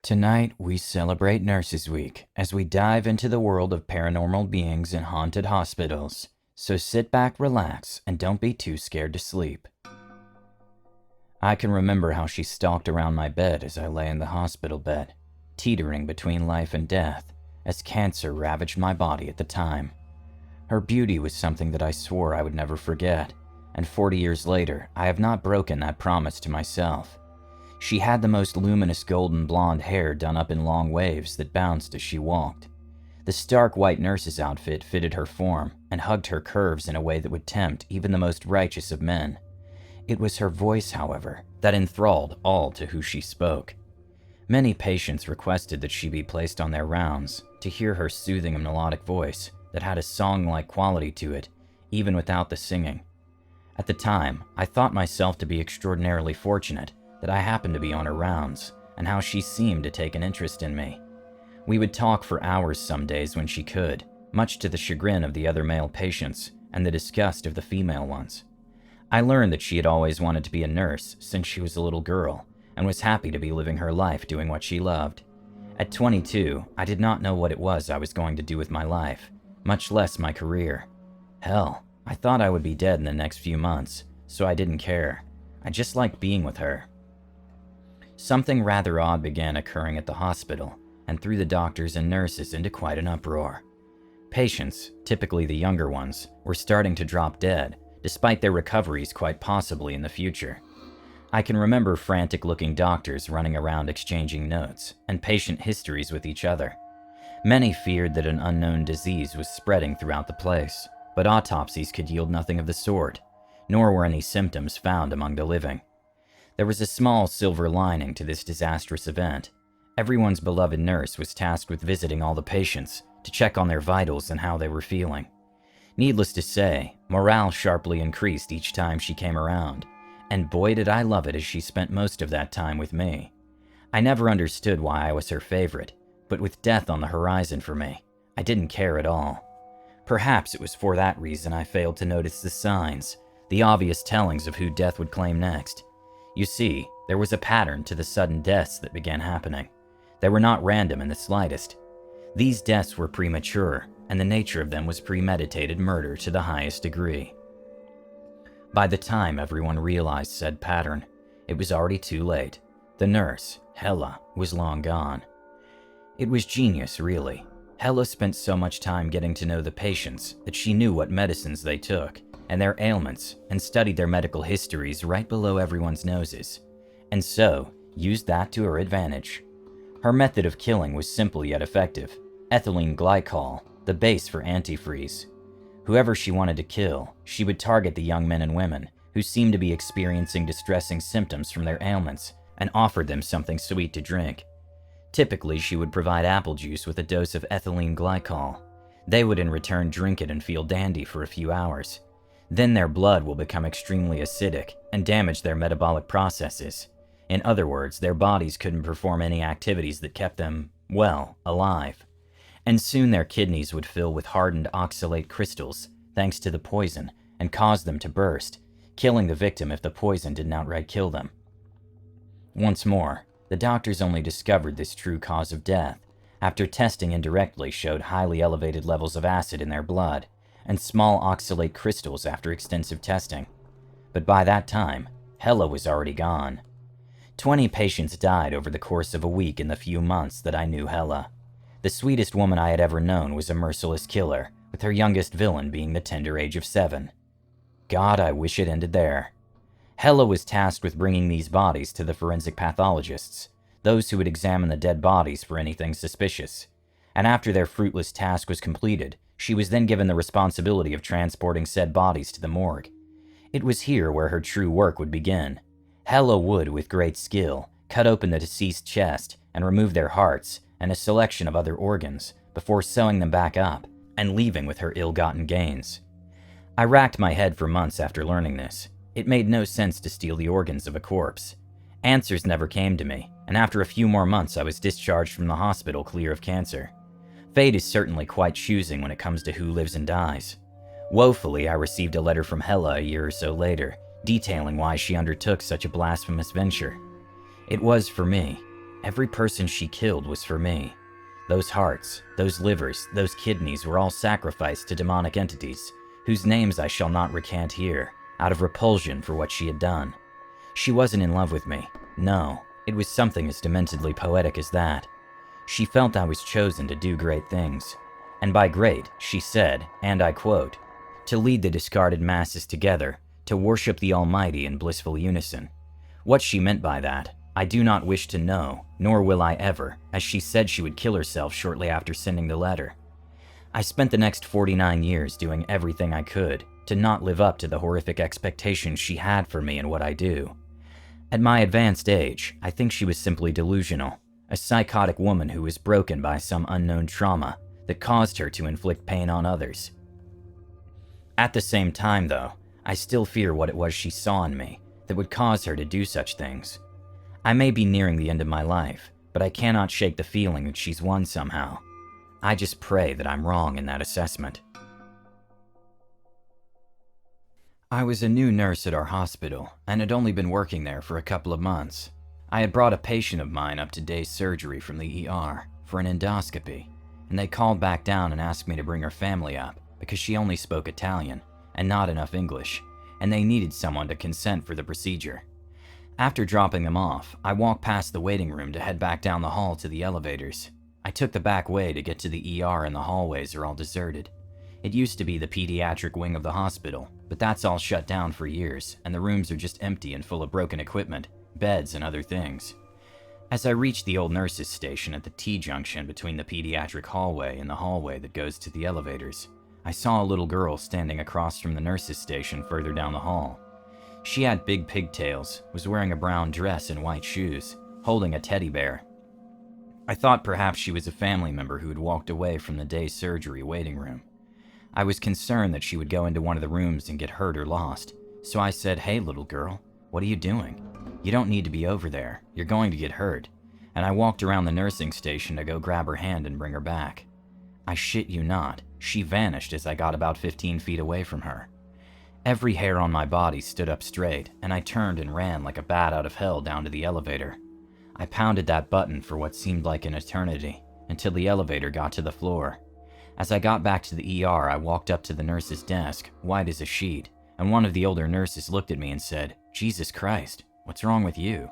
Tonight, we celebrate Nurses Week as we dive into the world of paranormal beings in haunted hospitals. So sit back, relax, and don't be too scared to sleep. I can remember how she stalked around my bed as I lay in the hospital bed, teetering between life and death, as cancer ravaged my body at the time. Her beauty was something that I swore I would never forget, and 40 years later, I have not broken that promise to myself. She had the most luminous golden blonde hair done up in long waves that bounced as she walked. The stark white nurse's outfit fitted her form and hugged her curves in a way that would tempt even the most righteous of men. It was her voice, however, that enthralled all to who she spoke. Many patients requested that she be placed on their rounds to hear her soothing melodic voice that had a song-like quality to it, even without the singing. At the time, I thought myself to be extraordinarily fortunate that I happened to be on her rounds, and how she seemed to take an interest in me. We would talk for hours some days when she could, much to the chagrin of the other male patients and the disgust of the female ones. I learned that she had always wanted to be a nurse since she was a little girl, and was happy to be living her life doing what she loved. At 22, I did not know what it was I was going to do with my life, much less my career. Hell, I thought I would be dead in the next few months, so I didn't care. I just liked being with her. Something rather odd began occurring at the hospital, and threw the doctors and nurses into quite an uproar. Patients, typically the younger ones, were starting to drop dead, despite their recoveries quite possibly in the future. I can remember frantic-looking doctors running around exchanging notes and patient histories with each other. Many feared that an unknown disease was spreading throughout the place, but autopsies could yield nothing of the sort, nor were any symptoms found among the living. There was a small silver lining to this disastrous event. Everyone's beloved nurse was tasked with visiting all the patients to check on their vitals and how they were feeling. Needless to say, morale sharply increased each time she came around, and boy did I love it as she spent most of that time with me. I never understood why I was her favorite, but with death on the horizon for me, I didn't care at all. Perhaps it was for that reason I failed to notice the signs, the obvious tellings of who death would claim next. You see, there was a pattern to the sudden deaths that began happening. They were not random in the slightest. These deaths were premature, and the nature of them was premeditated murder to the highest degree. By the time everyone realized said pattern, it was already too late. The nurse, Hella, was long gone. It was genius, really. Hella spent so much time getting to know the patients that she knew what medicines they took and their ailments, and studied their medical histories right below everyone's noses, and so used that to her advantage. Her method of killing was simple yet effective: ethylene glycol, the base for antifreeze. Whoever she wanted to kill, she would target the young men and women who seemed to be experiencing distressing symptoms from their ailments, and offered them something sweet to drink. Typically, she would provide apple juice with a dose of ethylene glycol. They would in return drink it and feel dandy for a few hours. Then their blood will become extremely acidic and damage their metabolic processes. In other words, their bodies couldn't perform any activities that kept them, well, alive. And soon their kidneys would fill with hardened oxalate crystals, thanks to the poison, and cause them to burst, killing the victim if the poison didn't outright kill them. Once more, the doctors only discovered this true cause of death after testing indirectly showed highly elevated levels of acid in their blood, and small oxalate crystals after extensive testing. But by that time, Hella was already gone. 20 patients died over the course of a week in the few months that I knew Hella. The sweetest woman I had ever known was a merciless killer, with her youngest villain being the tender age of 7. God, I wish it ended there. Hella was tasked with bringing these bodies to the forensic pathologists, those who would examine the dead bodies for anything suspicious. And after their fruitless task was completed, she was then given the responsibility of transporting said bodies to the morgue. It was here where her true work would begin. Hella would, with great skill, cut open the deceased chest and remove their hearts and a selection of other organs before sewing them back up and leaving with her ill-gotten gains. I racked my head for months after learning this. It made no sense to steal the organs of a corpse. Answers never came to me, and after a few more months I was discharged from the hospital clear of cancer. Fate is certainly quite choosing when it comes to who lives and dies. Woefully, I received a letter from Hella a year or so later, detailing why she undertook such a blasphemous venture. It was, for me, Every person she killed was for me. Those hearts, those livers, those kidneys were all sacrificed to demonic entities, whose names I shall not recant here, out of repulsion for what she had done. She wasn't in love with me. No, it was something as dementedly poetic as that. She felt I was chosen to do great things. And by great, she said, and I quote, to lead the discarded masses together, to worship the Almighty in blissful unison. What she meant by that, I do not wish to know, nor will I ever, as she said she would kill herself shortly after sending the letter. I spent the next 49 years doing everything I could to not live up to the horrific expectations she had for me and what I do. At my advanced age, I think she was simply delusional, a psychotic woman who was broken by some unknown trauma that caused her to inflict pain on others. At the same time, though, I still fear what it was she saw in me that would cause her to do such things. I may be nearing the end of my life, but I cannot shake the feeling that she's won somehow. I just pray that I'm wrong in that assessment. I was a new nurse at our hospital and had only been working there for a couple of months. I had brought a patient of mine up to day surgery from the ER for an endoscopy, and they called back down and asked me to bring her family up because she only spoke Italian and not enough English, and they needed someone to consent for the procedure. After dropping them off, I walked past the waiting room to head back down the hall to the elevators. I took the back way to get to the ER, and the hallways are all deserted. It used to be the pediatric wing of the hospital, but that's all shut down for years, and the rooms are just empty and full of broken equipment, beds, and other things. As I reached the old nurses' station at the T-junction between the pediatric hallway and the hallway that goes to the elevators, I saw a little girl standing across from the nurses' station further down the hall. She had big pigtails, was wearing a brown dress and white shoes, holding a teddy bear. I thought perhaps she was a family member who had walked away from the day surgery waiting room. I was concerned that she would go into one of the rooms and get hurt or lost, so I said, "Hey little girl, what are you doing? You don't need to be over there, you're going to get hurt." And I walked around the nursing station to go grab her hand and bring her back. I shit you not, she vanished as I got about 15 feet away from her. Every hair on my body stood up straight, and I turned and ran like a bat out of hell down to the elevator. I pounded that button for what seemed like an eternity, until the elevator got to the floor. As I got back to the ER, I walked up to the nurse's desk, white as a sheet, and one of the older nurses looked at me and said, "Jesus Christ, what's wrong with you?"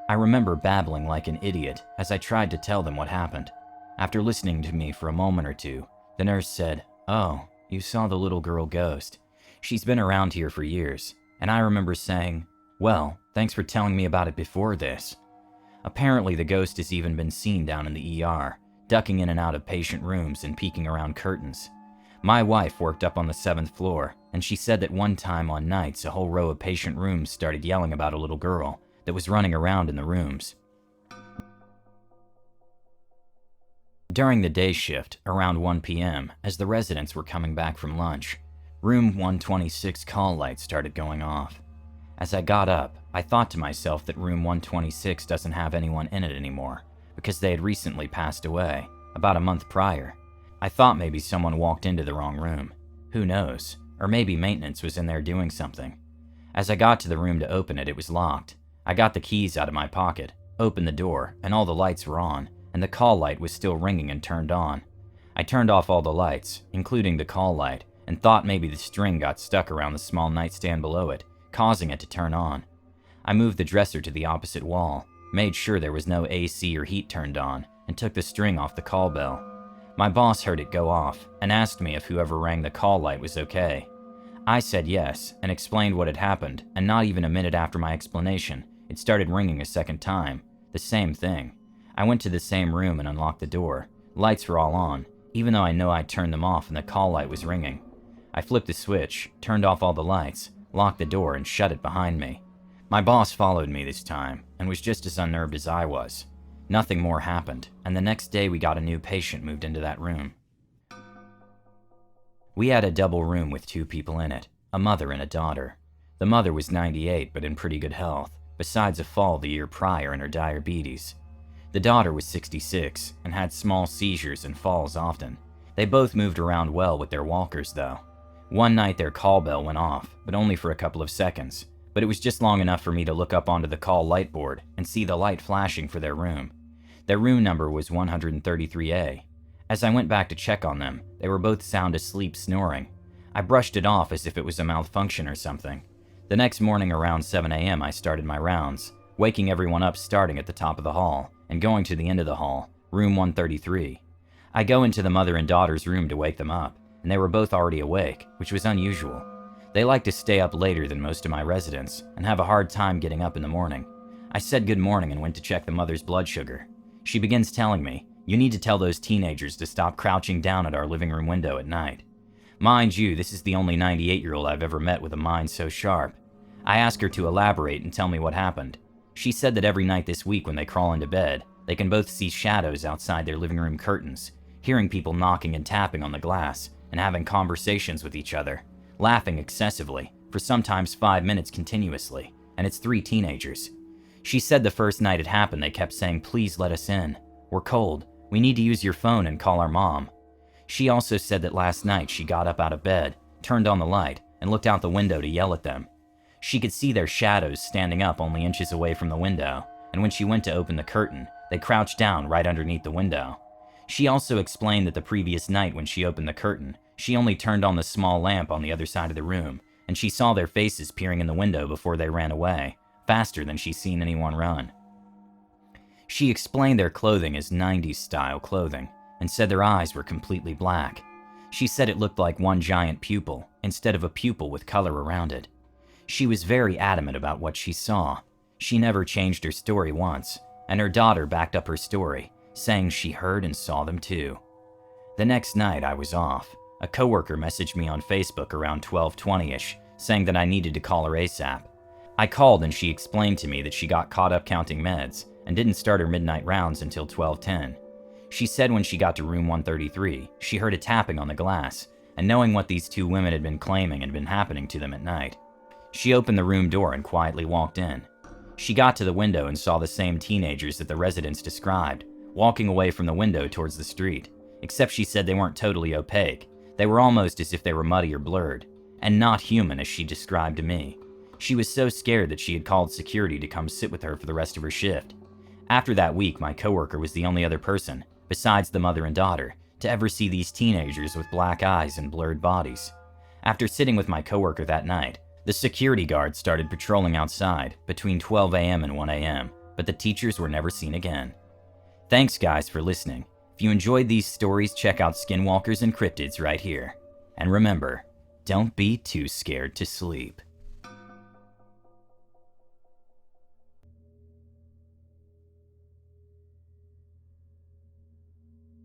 I remember babbling like an idiot as I tried to tell them what happened. After listening to me for a moment or two, the nurse said, "Oh, you saw the little girl ghost. She's been around here for years." And I remember saying, "Well, thanks for telling me about it before this." Apparently the ghost has even been seen down in the ER, ducking in and out of patient rooms and peeking around curtains. My wife worked up on the 7th floor, and she said that one time on nights a whole row of patient rooms started yelling about a little girl that was running around in the rooms. During the day shift, around 1 p.m., as the residents were coming back from lunch, room 126 call lights started going off. As I got up, I thought to myself that room 126 doesn't have anyone in it anymore, because they had recently passed away, about a month prior. I thought maybe someone walked into the wrong room. Who knows? Or maybe maintenance was in there doing something. As I got to the room to open it, it was locked. I got the keys out of my pocket, opened the door, and all the lights were on, and the call light was still ringing and turned on. I turned off all the lights, including the call light, and thought maybe the string got stuck around the small nightstand below it, causing it to turn on. I moved the dresser to the opposite wall, made sure there was no AC or heat turned on, and took the string off the call bell. My boss heard it go off and asked me if whoever rang the call light was okay. I said yes and explained what had happened, and not even a minute after my explanation, it started ringing a second time. The same thing. I went to the same room and unlocked the door. Lights were all on, even though I know I'd turned them off and the call light was ringing. I flipped the switch, turned off all the lights, locked the door, and shut it behind me. My boss followed me this time and was just as unnerved as I was. Nothing more happened, and the next day we got a new patient moved into that room. We had a double room with 2 people in it, a mother and a daughter. The mother was 98 but in pretty good health, besides a fall the year prior and her diabetes. The daughter was 66 and had small seizures and falls often. They both moved around well with their walkers though. One night their call bell went off, but only for a couple of seconds. But it was just long enough for me to look up onto the call light board and see the light flashing for their room. Their room number was 133A. As I went back to check on them, they were both sound asleep snoring. I brushed it off as if it was a malfunction or something. The next morning around 7 a.m. I started my rounds, waking everyone up starting at the top of the hall and going to the end of the hall, room 133. I go into the mother and daughter's room to wake them up, and they were both already awake, which was unusual. They like to stay up later than most of my residents and have a hard time getting up in the morning. I said good morning and went to check the mother's blood sugar. She begins telling me, "You need to tell those teenagers to stop crouching down at our living room window at night." Mind you, this is the only 98-year-old I've ever met with a mind so sharp. I ask her to elaborate and tell me what happened. She said that every night this week when they crawl into bed, they can both see shadows outside their living room curtains, hearing people knocking and tapping on the glass, and having conversations with each other, laughing excessively, for sometimes 5 minutes continuously, and it's 3 teenagers. She said the first night it happened they kept saying, "Please let us in. We're cold. We need to use your phone and call our mom." She also said that last night she got up out of bed, turned on the light, and looked out the window to yell at them. She could see their shadows standing up only inches away from the window, and when she went to open the curtain, they crouched down right underneath the window. She also explained that the previous night when she opened the curtain, she only turned on the small lamp on the other side of the room, and she saw their faces peering in the window before they ran away, faster than she's seen anyone run. She explained their clothing as 90s style clothing, and said their eyes were completely black. She said it looked like one giant pupil, instead of a pupil with color around it. She was very adamant about what she saw. She never changed her story once, and her daughter backed up her story, saying she heard and saw them too. The next night I was off. A coworker messaged me on Facebook around 12:20ish, saying that I needed to call her ASAP. I called and she explained to me that she got caught up counting meds and didn't start her midnight rounds until 12:10. She said when she got to room 133, she heard a tapping on the glass, and knowing what these 2 women had been claiming had been happening to them at night, she opened the room door and quietly walked in. She got to the window and saw the same teenagers that the residents described, walking away from the window towards the street, except she said they weren't totally opaque. They were almost as if they were muddy or blurred, and not human as she described to me. She was so scared that she had called security to come sit with her for the rest of her shift. After that week, my coworker was the only other person, besides the mother and daughter, to ever see these teenagers with black eyes and blurred bodies. After sitting with my coworker that night, the security guards started patrolling outside between 12 a.m. and 1 a.m., but the teachers were never seen again. Thanks guys for listening. If you enjoyed these stories, check out Skinwalkers and Cryptids right here. And remember, don't be too scared to sleep.